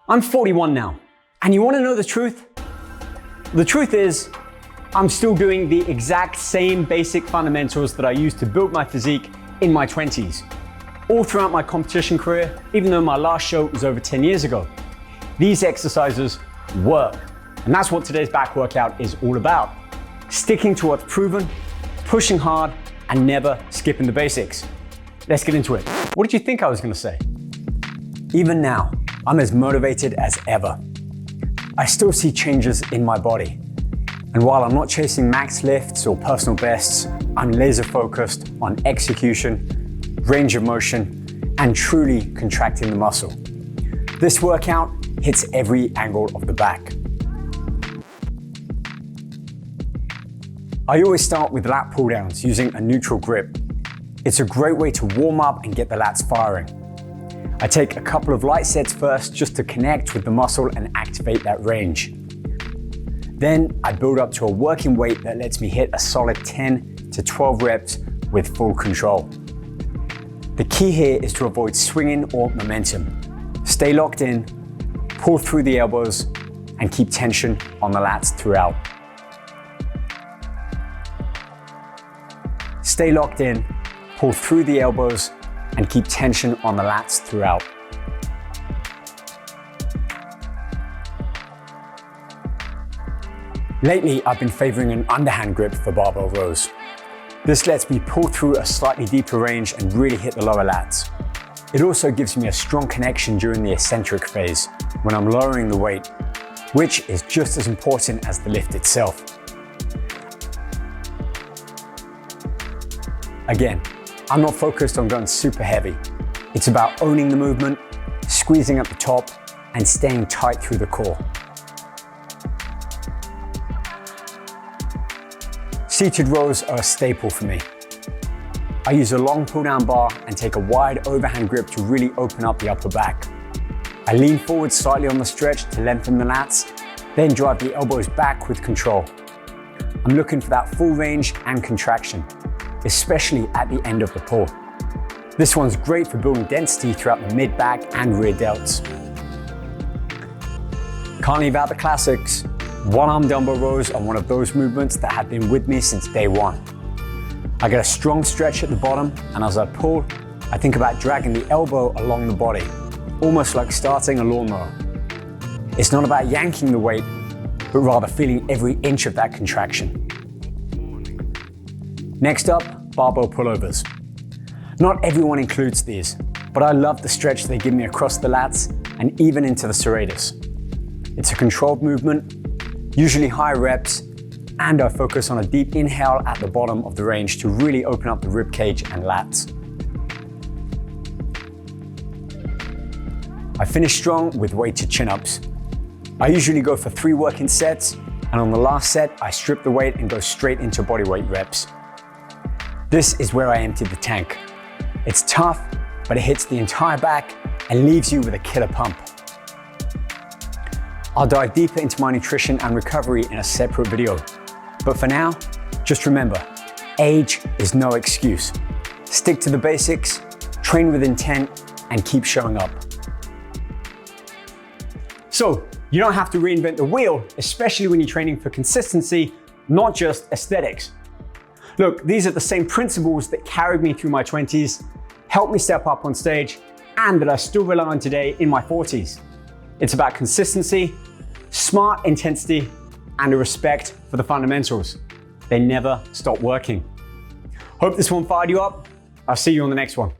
I'm 41 now, and you want to know the truth? The truth is, I'm still doing the exact same basic fundamentals that I used to build my physique in my 20s, all throughout my competition career, even though my last show was over 10 years ago. These exercises work, and that's what today's back workout is all about. Sticking to what's proven, pushing hard, and never skipping the basics. Let's get into it. What did you think I was gonna say? Even now, I'm as motivated as ever. I still see changes in my body. And while I'm not chasing max lifts or personal bests, I'm laser focused on execution, range of motion, and truly contracting the muscle. This workout hits every angle of the back. I always start with lat pull downs using a neutral grip. It's a great way to warm up and get the lats firing. I take a couple of light sets first just to connect with the muscle and activate that range. Then I build up to a working weight that lets me hit a solid 10 to 12 reps with full control. The key here is to avoid swinging or momentum. Stay locked in, pull through the elbows, and keep tension on the lats throughout. Stay locked in, pull through the elbows, and keep tension on the lats throughout. Lately, I've been favoring an underhand grip for barbell rows. This lets me pull through a slightly deeper range and really hit the lower lats. It also gives me a strong connection during the eccentric phase, when I'm lowering the weight, which is just as important as the lift itself. Again, I'm not focused on going super heavy. It's about owning the movement, squeezing at the top, and staying tight through the core. Seated rows are a staple for me. I use a long pull-down bar and take a wide overhand grip to really open up the upper back. I lean forward slightly on the stretch to lengthen the lats, then drive the elbows back with control. I'm looking for that full range and contraction, especially at the end of the pull. This one's great for building density throughout the mid-back and rear delts. Can't leave out the classics. One-arm dumbbell rows are one of those movements that have been with me since day one. I get a strong stretch at the bottom, and as I pull, I think about dragging the elbow along the body, almost like starting a lawnmower. It's not about yanking the weight, but rather feeling every inch of that contraction. Next up, barbell pullovers. Not everyone includes these, but I love the stretch they give me across the lats and even into the serratus. It's a controlled movement, usually high reps, and I focus on a deep inhale at the bottom of the range to really open up the rib cage and lats. I finish strong with weighted chin-ups. I usually go for 3 working sets, and on the last set, I strip the weight and go straight into bodyweight reps. This is where I empty the tank. It's tough, but it hits the entire back and leaves you with a killer pump. I'll dive deeper into my nutrition and recovery in a separate video. But for now, just remember, age is no excuse. Stick to the basics, train with intent, and keep showing up. So, you don't have to reinvent the wheel, especially when you're training for consistency, not just aesthetics. Look, these are the same principles that carried me through my 20s, helped me step up on stage, and that I still rely on today in my 40s. It's about consistency, smart intensity, and a respect for the fundamentals. They never stop working. Hope this one fired you up. I'll see you on the next one.